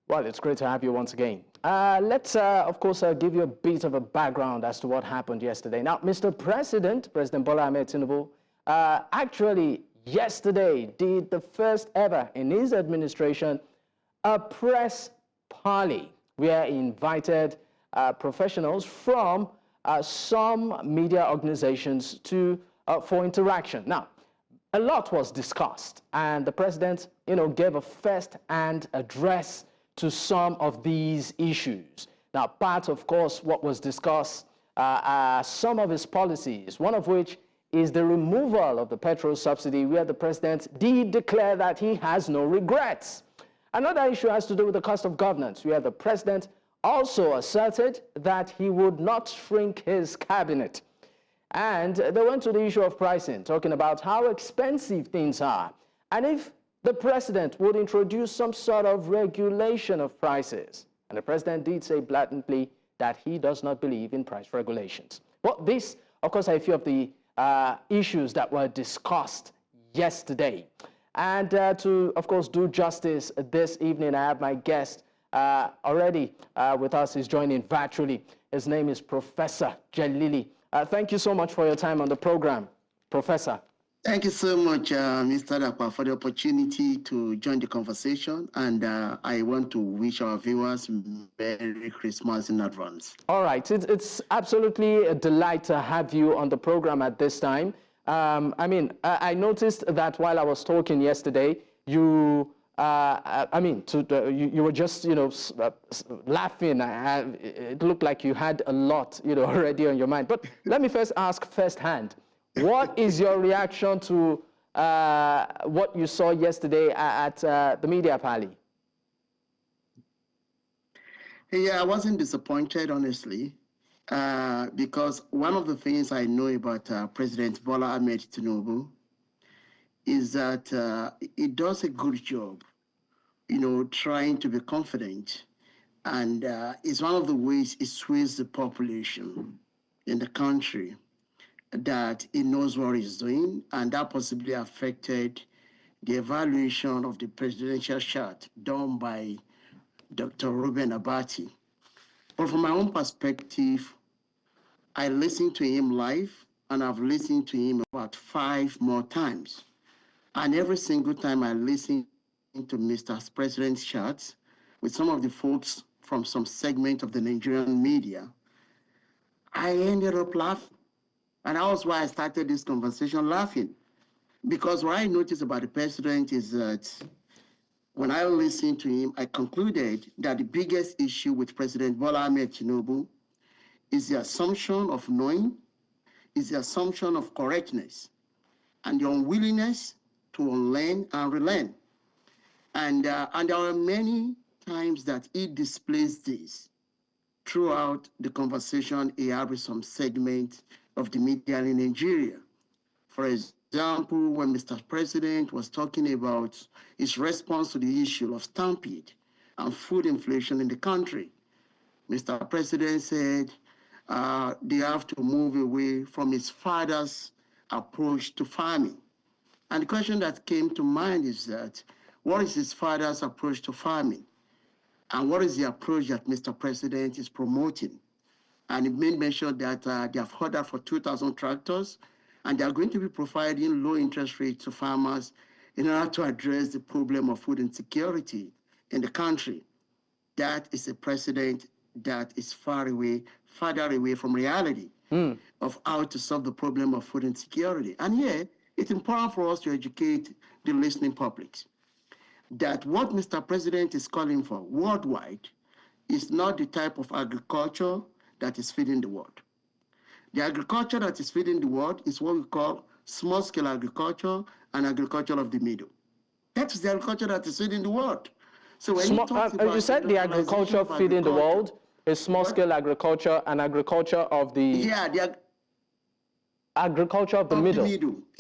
Well, it's great to have you once again. Let's, of course, give you a bit of a background as to what happened yesterday. Now, Mr. President Bola Tinubu, actually yesterday did the first ever in his administration a press parley where he invited professionals from some media organizations to for interaction. Now, a lot was discussed, and the president, gave a first-hand address to some of these issues. Now, part, of course, what was discussed are some of his policies, one of which is the removal of the petrol subsidy, where the president did declare that he has no regrets. Another issue has to do with the cost of governance, where the president also asserted that he would not shrink his cabinet. And they went to the issue of pricing, talking about how expensive things are, and if the president would introduce some sort of regulation of prices. And the president did say blatantly that he does not believe in price regulations. Well, this, of course, are a few of the issues that were discussed yesterday. And to, of course, do justice this evening, I have my guest already with us. He's joining virtually. His name is Professor Jelili. Thank you so much for your time on the program, Professor. Thank you so much, Mr. Dapa, for the opportunity to join the conversation. And I want to wish our viewers Merry Christmas in advance. All right. It's absolutely a delight to have you on the program at this time. I noticed that while I was talking yesterday, you you were just, laughing. It looked like you had a lot, already on your mind. But let me first ask firsthand, what is your reaction to what you saw yesterday at the media parley? Yeah, I wasn't disappointed, honestly, because one of the things I know about President Bola Tinubu is that he does a good job, trying to be confident. And it's one of the ways he sways the population in the country, that he knows what he's doing, and that possibly affected the evaluation of the presidential chart done by Dr. Ruben Abati. But from my own perspective, I listened to him live, and I've listened to him about 5 more times. And every single time I listen to Mr. President's charts with some of the folks from some segment of the Nigerian media, I ended up laughing. And that was why I started this conversation laughing. Because what I noticed about the president is that when I listened to him, I concluded that the biggest issue with President Bola Tinubu is the assumption of knowing, is the assumption of correctness, and the unwillingness to unlearn and relearn. And there are many times that he displays this throughout the conversation he had with some segment of the media in Nigeria. For example, when Mr. President was talking about his response to the issue of stampede and food inflation in the country, Mr. President said they have to move away from his father's approach to farming. And the question that came to mind is that, what is his father's approach to farming? And what is the approach that Mr. President is promoting? And it made mention that they have ordered for 2,000 tractors, and they are going to be providing low interest rates to farmers in order to address the problem of food insecurity in the country. That is a precedent that is farther away from reality of how to solve the problem of food insecurity. And here, it's important for us to educate the listening public that what Mr. President is calling for worldwide is not the type of agriculture that is feeding the world. The agriculture that is feeding the world is what we call small-scale agriculture and agriculture of the middle. That is the agriculture that is feeding the world. So when you said the agriculture feeding the world is small-scale agriculture and agriculture of the... Yeah, the agriculture of the middle.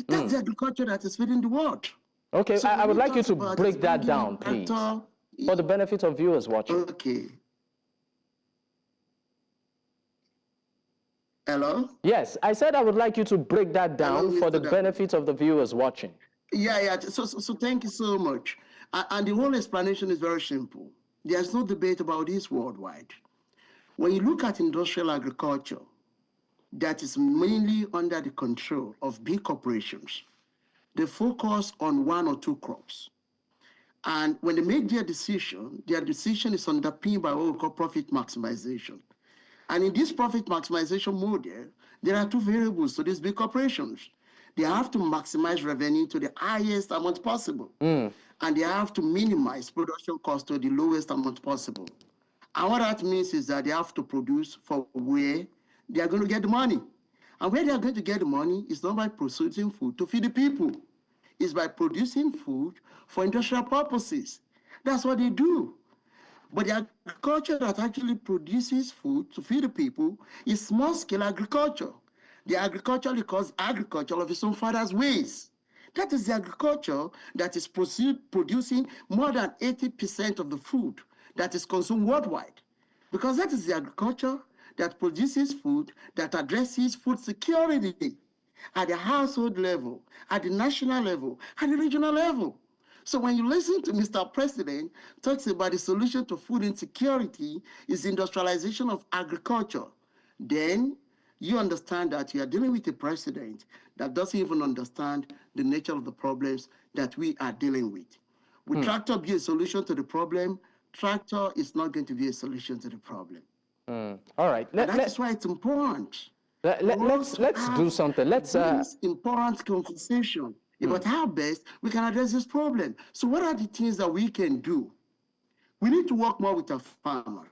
That's the agriculture that is feeding the world. Okay, so I would like you to break that down, please, for the benefit of viewers watching. Okay. Hello? Yes, I said I would like you to break that down for the benefit of the viewers watching. Yeah. So thank you so much. And the whole explanation is very simple. There's no debate about this worldwide. When you look at industrial agriculture, that is mainly under the control of big corporations. They focus on one or two crops. And when they make their decision is underpinned by what we call profit maximization. And in this profit maximization model, there are two variables to these big corporations. They have to maximize revenue to the highest amount possible. And they have to minimize production cost to the lowest amount possible. And what that means is that they have to produce for where they are going to get the money. And where they are going to get the money is not by producing food to feed the people. It's by producing food for industrial purposes. That's what they do. But the agriculture that actually produces food to feed the people is small-scale agriculture. The agriculture calls agriculture of its own father's ways. That is the agriculture that is producing more than 80% of the food that is consumed worldwide. Because that is the agriculture that produces food that addresses food security at the household level, at the national level, at the regional level. So when you listen to Mr. President talks about the solution to food insecurity is industrialization of agriculture, then you understand that you are dealing with a president that doesn't even understand the nature of the problems that we are dealing with. Will tractor be a solution to the problem? Tractor is not going to be a solution to the problem. All right. That's why it's important. Let's do something. Let's important conversation about how best we can address this problem. So what are the things that we can do? We need to work more with our farmers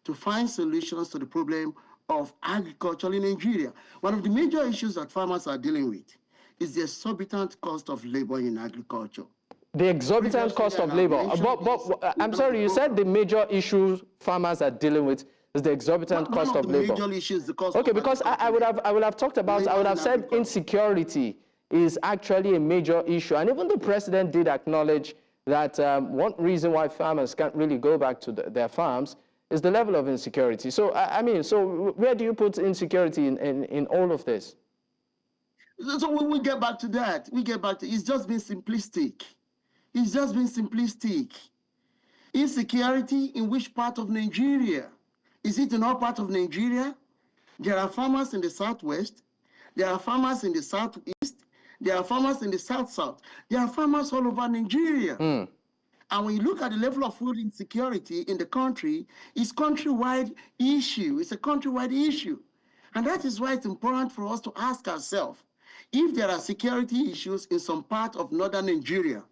to find solutions to the problem of agriculture in Nigeria. One of the major issues that farmers are dealing with is the exorbitant cost of labor in agriculture. The exorbitant cost of labor. But I'm sorry, you said the major issue farmers are dealing with is the exorbitant cost of labor. Major issues, the cost okay, because I would have talked about, I would have said insecurity is actually a major issue. And even the president did acknowledge that one reason why farmers can't really go back to their farms is the level of insecurity. So, I mean, so where do you put insecurity in all of this? So we get back to that. We get back to, it's just been simplistic. It's just been simplistic. Insecurity in which part of Nigeria? Is it in all parts of Nigeria? There are farmers in the southwest. There are farmers in the southeast. There are farmers in the south-south. There are farmers all over Nigeria. And when you look at the level of food insecurity in the country, it's countrywide issue. It's a countrywide issue. And that is why it's important for us to ask ourselves, if there are security issues in some part of northern Nigeria,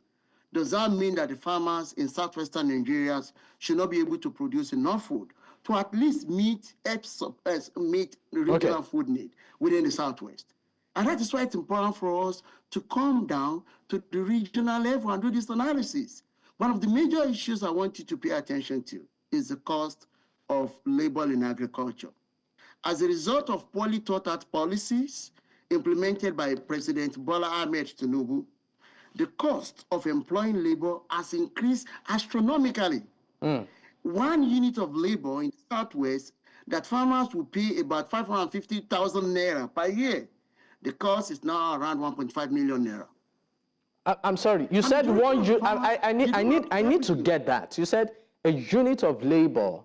does that mean that the farmers in southwestern Nigeria should not be able to produce enough food to at least meet the regional food need within the southwest? And that is why it's important for us to come down to the regional level and do this analysis. One of the major issues I want you to pay attention to is the cost of labor in agriculture. As a result of poorly thought out policies implemented by President Bola Tinubu, the cost of employing labor has increased astronomically. 1 unit of labor in the southwest that farmers will pay about 550,000 naira per year. The cost is now around 1.5 million naira. I'm sorry. You said one. I need to get that. You said a unit of labor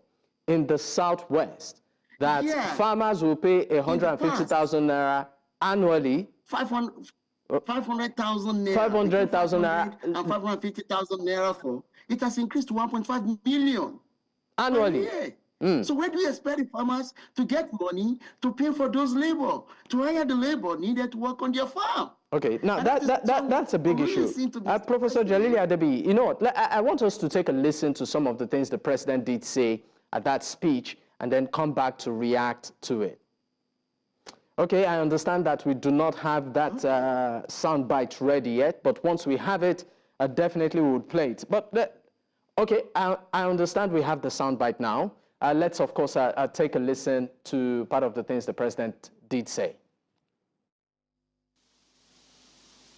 in the southwest that farmers will pay 150,000 naira annually. 500,000 naira. 500,000 naira and 550,000 naira for. It has increased to 1.5 million annually. So where do we expect the farmers to get money to pay for those labor, to hire the labor needed to work on their farm? Okay, now that's a big issue. Professor Jelili Adebiyi, you know what, I want us to take a listen to some of the things the president did say at that speech and then come back to react to it. Okay, I understand that we do not have that soundbite ready yet, but once we have it, definitely we would play it. But, okay, I understand we have the soundbite now. Let's, of course, take a listen to part of the things the president did say.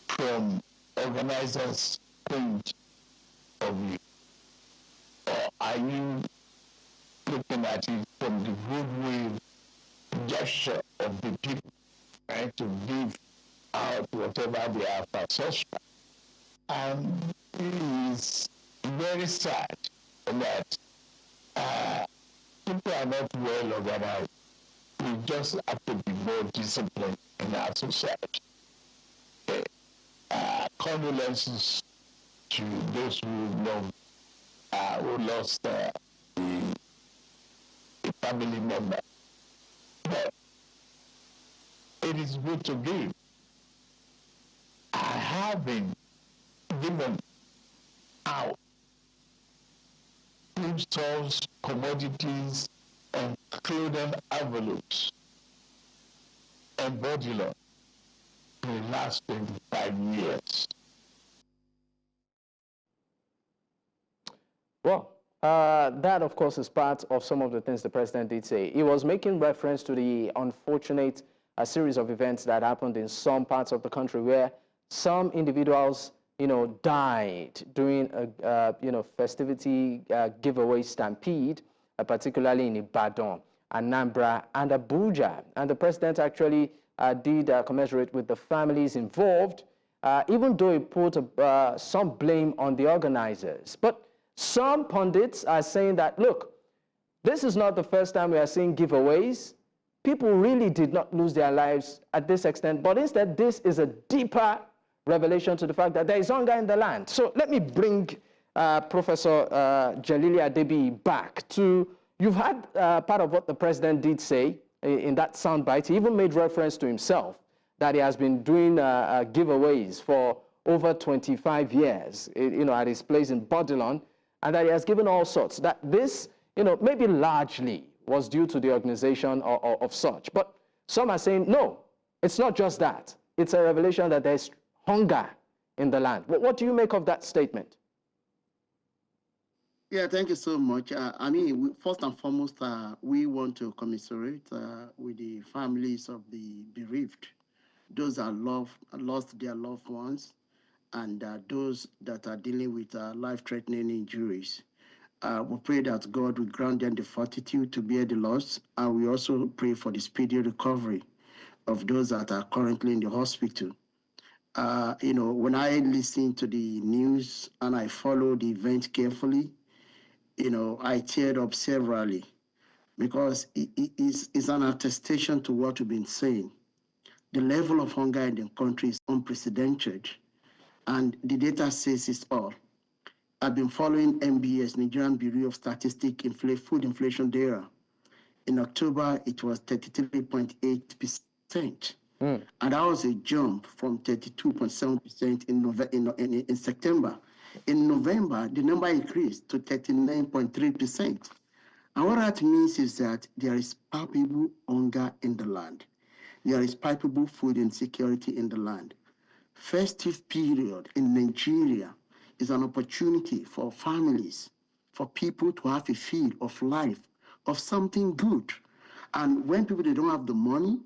From organizers' point of view, or are you looking at it from the goodwill gesture of the people trying to give out whatever they have for such? And it is very sad, that people are not well organized. We just have to be more disciplined in our society. Condolences to those who lost a family member. But it is good to give. I have been given out foodstuffs, commodities, and clothing envelopes and modular for the last 25 years. Well, that, of course, is part of some of the things the president did say. He was making reference to the unfortunate series of events that happened in some parts of the country where some individuals, died during a, festivity giveaway stampede, particularly in Ibadan, Anambra, and Abuja. And the president actually did commiserate with the families involved, even though he put some blame on the organizers. But some pundits are saying that, look, this is not the first time we are seeing giveaways. People really did not lose their lives at this extent, but instead this is a deeper revelation to the fact that there is hunger in the land. So let me bring Professor Jelili Adebiyi back to, you've had part of what the president did say in that soundbite. He even made reference to himself, that he has been doing giveaways for over 25 years, at his place in Bodilon, and that he has given all sorts. That this, maybe largely was due to the organization of such. But some are saying, no, it's not just that. It's a revelation that there's hunger in the land. What do you make of that statement? Yeah, thank you so much. First and foremost, we want to commiserate with the families of the bereaved, those that lost their loved ones, and those that are dealing with life-threatening injuries. We pray that God will grant them the fortitude to bear the loss, and we also pray for the speedy recovery of those that are currently in the hospital. When I listen to the news and I follow the event carefully, I teared up severally because it's an attestation to what we've been saying. The level of hunger in the country is unprecedented, and the data says it all. I've been following NBS, Nigerian Bureau of Statistics, food inflation data. In October, it was 33.8%. And that was a jump from 32.7% in September. In November, the number increased to 39.3%. And what that means is that there is palpable hunger in the land. There is palpable food insecurity in the land. Festive period in Nigeria is an opportunity for families, for people to have a feel of life, of something good. And when people, they don't have the money,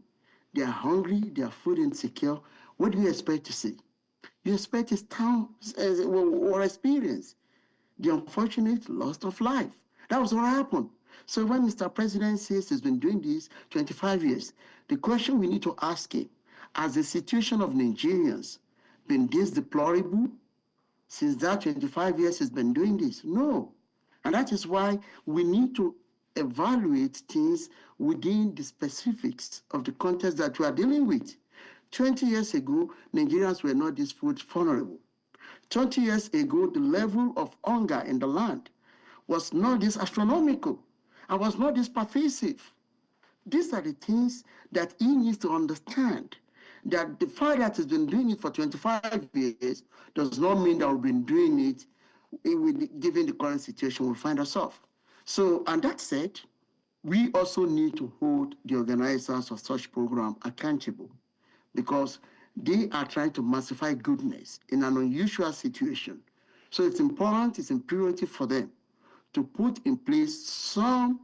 they are hungry, they are food insecure, what do you expect to see? You expect a town or experience the unfortunate loss of life. That was what happened. So when Mr. President says he's been doing this 25 years, the question we need to ask him, has the situation of Nigerians been this deplorable since that 25 years he's been doing this? No. And that is why we need to evaluate things within the specifics of the context that we are dealing with. 20 years ago, Nigerians were not this food vulnerable. 20 years ago, the level of hunger in the land was not this astronomical and was not this pervasive. These are the things that he needs to understand, that the fact that he's been doing it for 25 years does not mean that we've been doing it given the current situation we find ourselves. So, and that said, we also need to hold the organizers of such program accountable, because they are trying to massify goodness in an unusual situation. So it's important, it's imperative for them to put in place some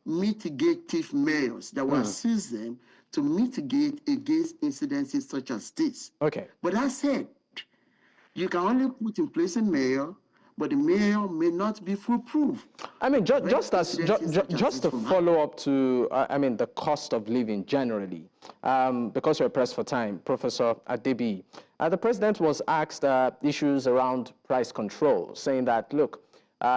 mitigative measures that will assist them to mitigate against incidences such as this. Okay. But that said, you can only put in place a measure, but the mayor may not be foolproof. I mean, just to follow up to, the cost of living generally, because we're pressed for time, Professor Adebiyi, the president was asked issues around price control, saying that, look,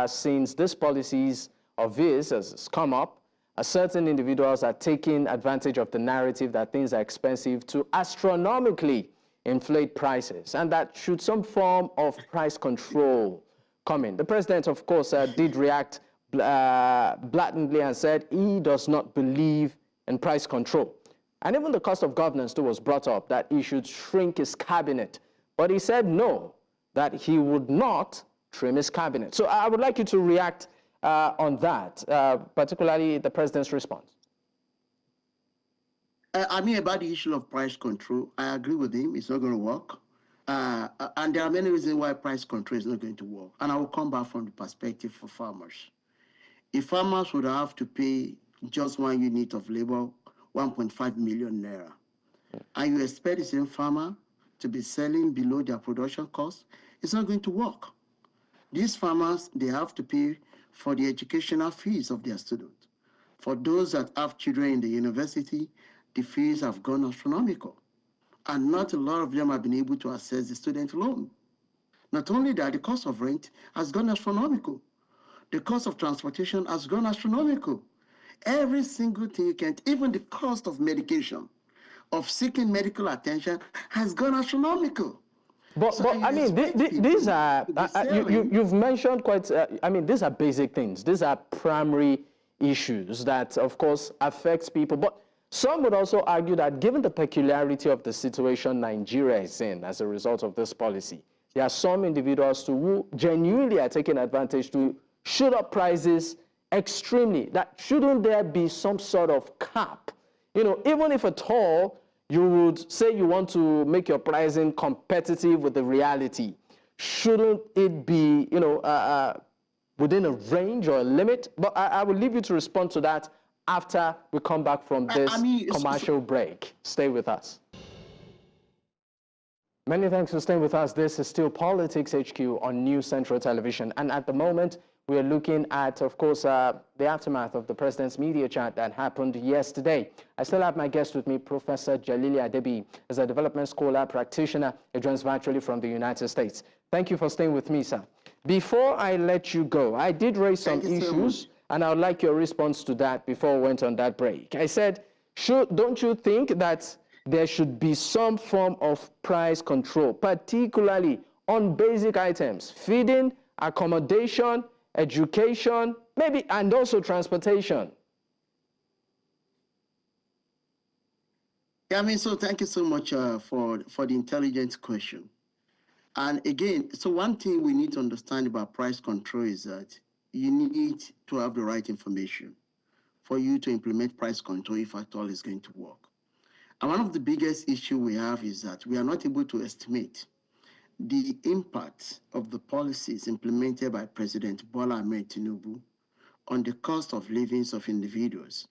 since these policies of his has come up, certain individuals are taking advantage of the narrative that things are expensive to astronomically inflate prices, and that should some form of price control come in. The president, of course, did react blatantly and said he does not believe in price control. And even the cost of governance too was brought up, that he should shrink his cabinet. But he said no, that he would not trim his cabinet. So I would like you to react on that, particularly the president's response. I mean, about the issue of price control, I agree with him. It's not going to work. And there are many reasons why price control is not going to work. And I will come back from the perspective for farmers. If farmers would have to pay just one unit of labor 1.5 million naira, and you expect the same farmer to be selling below their production cost, it's not going to work. These farmers, they have to pay for the educational fees of their students. For those that have children in the university, the fees have gone astronomical. And not a lot of them have been able to access the student loan. Not only that, the cost of rent has gone astronomical. The cost of transportation has gone astronomical. Every single thing you can, even the cost of medication, of seeking medical attention, has gone astronomical. But I mean, these are, you've mentioned quite, I mean, these are basic things. These are primary issues that, of course, affects people. But some would also argue that given the peculiarity of the situation Nigeria is in as a result of this policy, there are some individuals who genuinely are taking advantage to shoot up prices extremely. That shouldn't there be some sort of cap? You know, even if at all you would say you want to make your pricing competitive with the reality, shouldn't it be, you know, within a range or a limit? But I will leave you to respond to that after we come back from this commercial break. Stay with us. Many thanks for staying with us. This is still Politics HQ on New Central Television. And at the moment, we are looking at, of course, the aftermath of the president's media chat that happened yesterday. I still have my guest with me, Professor Jelili Adebiyi, as a development scholar practitioner. He joins virtually from the United States. Thank you for staying with me, sir. Before I let you go, I did raise some issues, and I would like your response to that before we went on that break. I said, don't you think that there should be some form of price control, particularly on basic items, feeding, accommodation, education, maybe, and also transportation? Yeah, I mean, so thank you so much for the intelligent question. And again, so one thing we need to understand about price control is that you need to have the right information for you to implement price control if at all it's going to work. And one of the biggest issues we have is that we are not able to estimate the impact of the policies implemented by President Bola Tinubu on the cost of living of individuals.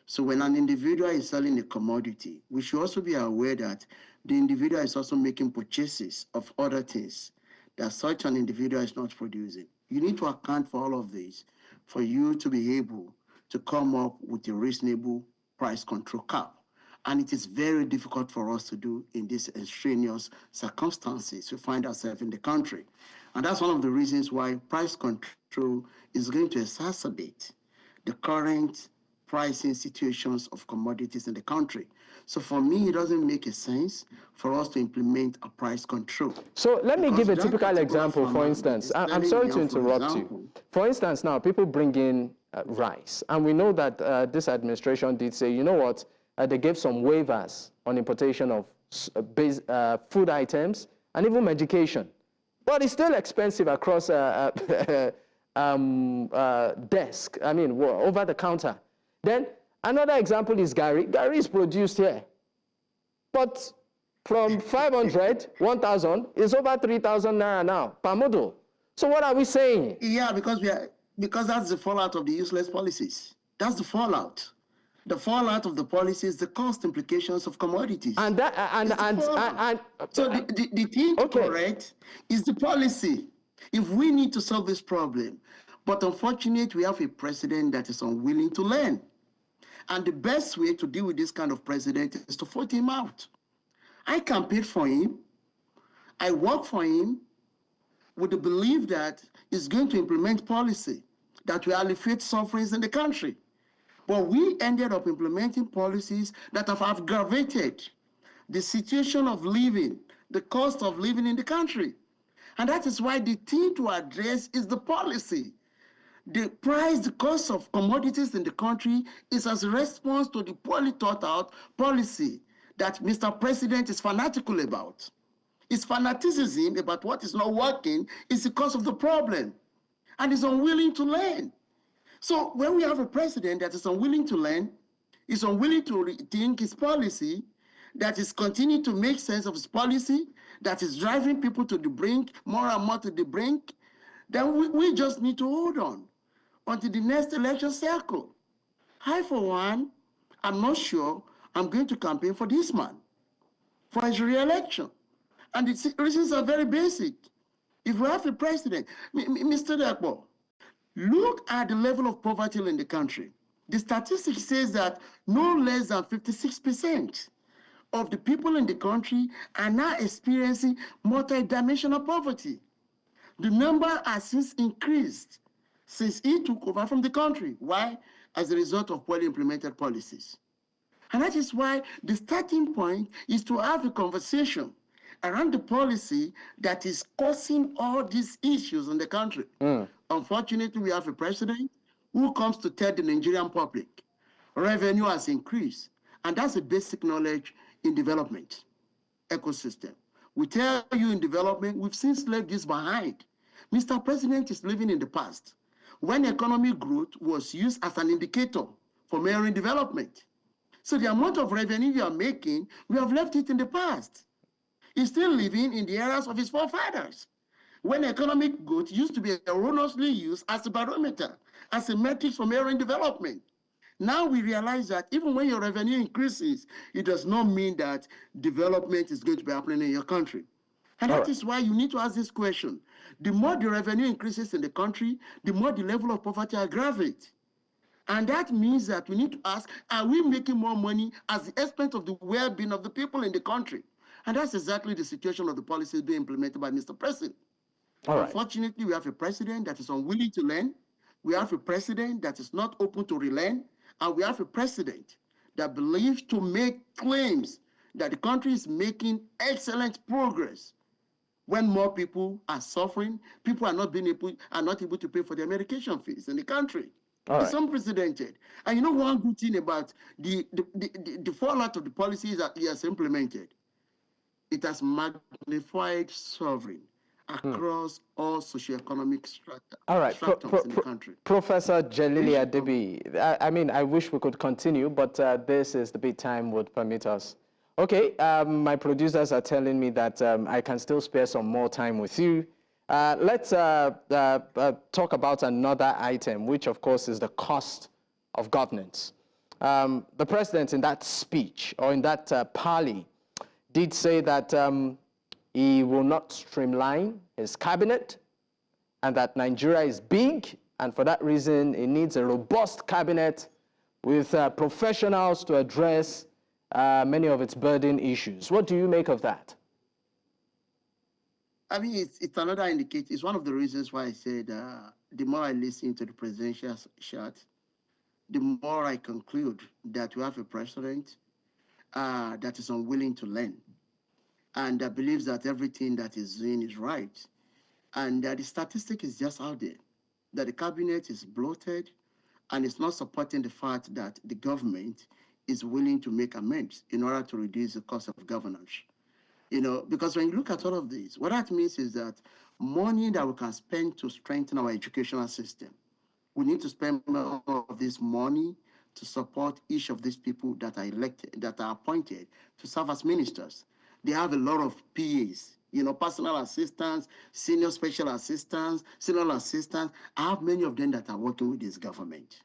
So when an individual is selling a commodity, we should also be aware that the individual is also making purchases of other things that such an individual is not producing. You need to account for all of this for you to be able to come up with a reasonable price control cap. And it is very difficult for us to do in these extraneous circumstances we find ourselves in the country. And that's one of the reasons why price control is going to exacerbate the current pricing situations of commodities in the country. So for me, it doesn't make a sense for us to implement a price control. So let me give a typical example, for instance. I'm sorry to interrupt you. For instance, now people bring in rice, and we know that this administration did say, you know what, they gave some waivers on importation of food items and even medication. But it's still expensive across desk, I mean, over the counter. Then another example is Gary. Gary is produced here. But from 500, 1,000, it's over 3,000 naira now per model. So what are we saying? Yeah, because that's the fallout of the useless policies. That's the fallout. The fallout of the policies, the cost implications of commodities. So the thing to correct is the policy. If we need to solve this problem, but unfortunately, we have a president that is unwilling to learn. And the best way to deal with this kind of president is to vote him out. I campaigned for him. I worked for him. with the belief that it's going to implement policy that will alleviate sufferings in the country. But we ended up implementing policies that have aggravated the situation of living, the cost of living in the country. And that is why the thing to address is the policy. The price, the cost of commodities in the country is as a response to the poorly thought out policy that Mr. President is fanatical about. His fanaticism about what is not working is the cause of the problem, and is unwilling to learn. So when we have a president that is unwilling to learn, is unwilling to rethink his policy, that is continuing to make sense of his policy, that is driving people to the brink, more and more to the brink, then we just need to hold on until the next election cycle. I, for one, I'm not sure I'm going to campaign for this man, for his re-election. And the reasons are very basic. If we have a president, Mr. Dekbo, look at the level of poverty in the country. The statistics says that no less than 56% of the people in the country are now experiencing multidimensional poverty. The number has since increased since he took over from the country. Why? As a result of poorly implemented policies. And that is why the starting point is to have a conversation around the policy that is causing all these issues in the country. Unfortunately, we have a president who comes to tell the Nigerian public revenue has increased. And that's a basic knowledge in development ecosystem. We tell you in development, we've since left this behind. Mr. President is living in the past, when economic growth was used as an indicator for measuring development. So the amount of revenue you are making, we have left it in the past. He's still living in the eras of his forefathers, when economic growth used to be erroneously used as a barometer, as a metric for measuring development. Now we realize that even when your revenue increases, it does not mean that development is going to be happening in your country. And that is why you need to ask this question. The more the revenue increases in the country, the more the level of poverty aggravates. And that means that we need to ask, are we making more money at the expense of the well-being of the people in the country? And that's exactly the situation of the policies being implemented by Mr. President. Unfortunately, we have a president that is unwilling to learn. We have a president that is not open to relearn. And we have a president that believes to make claims that the country is making excellent progress when more people are suffering, people are not able to pay for their medication fees in the country. It's unprecedented. And you know one good thing about the fallout of the policies that he has implemented? It has magnified suffering across all socioeconomic strata in the country. Professor Jelili Adebiyi, I mean, I wish we could continue, but this is the bit time would permit us. Okay, my producers are telling me that I can still spare some more time with you. Let's talk about another item, which of course is the cost of governance. The president in that speech, or in that parley, did say that he will not streamline his cabinet, and that Nigeria is big, and for that reason, it needs a robust cabinet with professionals to address many of its burden issues. What do you make of that? I mean, it's another indicator. It's one of the reasons why I said the more I listen to the presidential shot, the more I conclude that we have a president that is unwilling to learn, and that believes that everything that is doing is right. And the statistic is just out there, that the cabinet is bloated and it's not supporting the fact that the government is willing to make amends in order to reduce the cost of governance. You know, because when you look at all of this, what that means is that money that we can spend to strengthen our educational system, we need to spend more of this money to support each of these people that are elected, that are appointed to serve as ministers. They have a lot of PAs, you know, personal assistants, senior special assistants, senior assistants. I have many of them that are working with this government.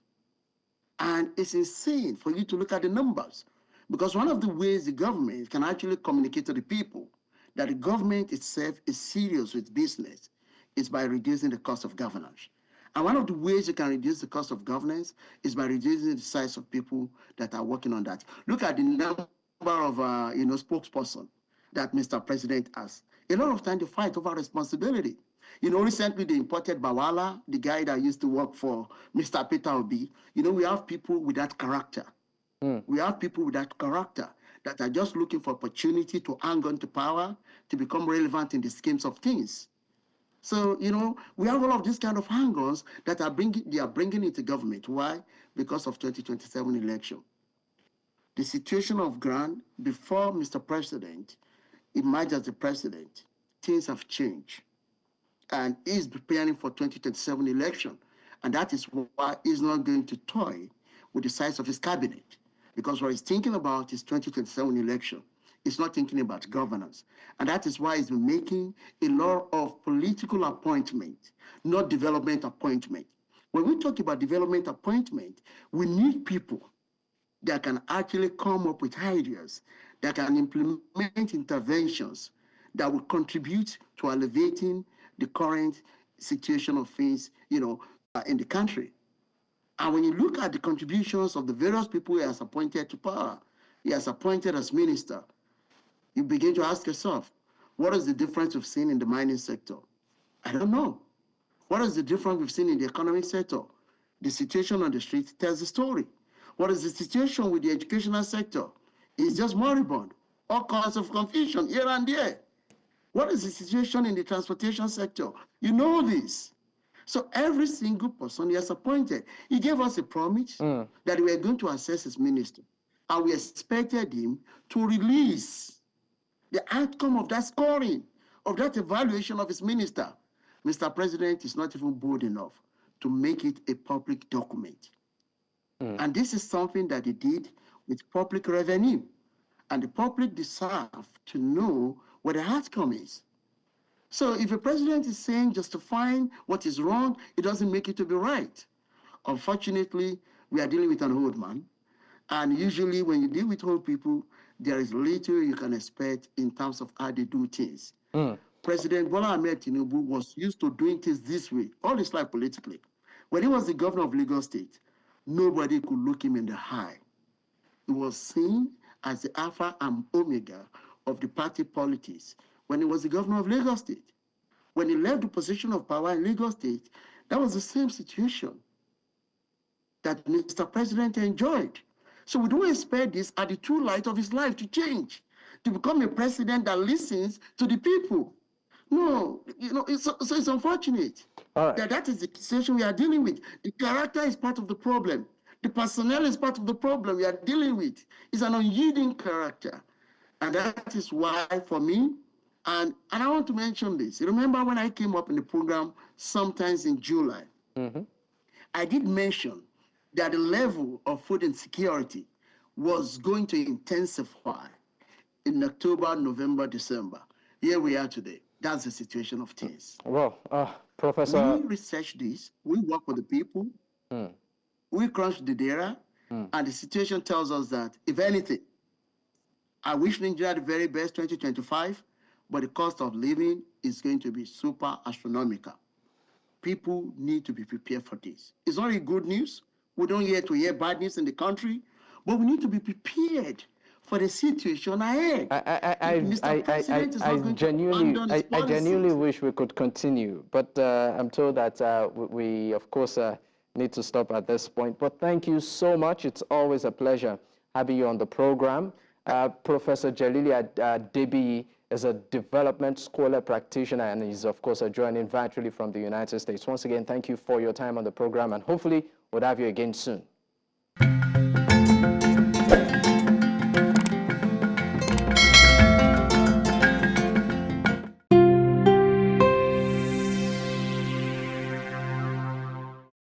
And it's insane for you to look at the numbers, because one of the ways the government can actually communicate to the people that the government itself is serious with business is by reducing the cost of governance. And one of the ways you can reduce the cost of governance is by reducing the size of people that are working on that. Look at the number of spokesperson that Mr. President has. A lot of times they fight over responsibility. You know, recently they imported Bawala, the guy that used to work for Mr. Peter Obi. You know, we have people with that character. We have people with that character that are just looking for opportunity to hang on to power, to become relevant in the schemes of things. So, you know, we have all of these kind of hang-ons that are bringing into government. Why? Because of 2027 election. The situation of ground before Mr. President emerged as the president, things have changed. And he's preparing for 2027 election. And that is why he's not going to toy with the size of his cabinet. Because what he's thinking about is 2027 election. He's not thinking about governance. And that is why he's been making a lot of political appointment, not development appointment. When we talk about development appointment, we need people that can actually come up with ideas, that can implement interventions that will contribute to elevating the current situation of things, you know, in the country. And when you look at the contributions of the various people he has appointed to power, he has appointed as minister, you begin to ask yourself, what is the difference we've seen in the mining sector? I don't know. What is the difference we've seen in the economic sector? The situation on the street tells the story. What is the situation with the educational sector? It's just moribund. All kinds of confusion here and there. What is the situation in the transportation sector? You know this. So every single person he has appointed, he gave us a promise that we are going to assess his minister. And we expected him to release the outcome of that scoring, of that evaluation of his minister. Mr. President is not even bold enough to make it a public document. And this is something that he did with public revenue. And the public deserve to know what the outcome is. So if a president is saying justifying what is wrong, it doesn't make it to be right. Unfortunately, we are dealing with an old man. And usually when you deal with old people, there is little you can expect in terms of how they do things. President Bola Tinubu was used to doing things this way all his life politically. When he was the governor of Lagos State, nobody could look him in the eye. He was seen as the alpha and omega of the party politics when he was the governor of Lagos State. When he left the position of power in Lagos State, that was the same situation that Mr. President enjoyed. So we don't expect this at the true light of his life to change, to become a president that listens to the people. No, you know, so it's unfortunate that is the situation we are dealing with. The character is part of the problem. The personnel is part of the problem we are dealing with. It's an unyielding character. And that is why, for me, and I want to mention this. Remember when I came up in the program sometimes in July, I did mention that the level of food insecurity was going to intensify in October, November, December. Here we are today. That's the situation of things. Well, Professor... We research this, we work with the people, we crunch the data, and the situation tells us that, if anything, I wish Nigeria the very best 2025, but the cost of living is going to be super astronomical. People need to be prepared for this. It's only good news. We don't hear to hear bad news in the country, but we need to be prepared for the situation ahead. I genuinely wish we could continue, but I'm told that we, of course, need to stop at this point. But thank you so much. It's always a pleasure having you on the program. Professor Jelili Adebiyi is a development scholar practitioner, and he's, of course, joining virtually from the United States. Once again, thank you for your time on the program, and hopefully we'll have you again soon.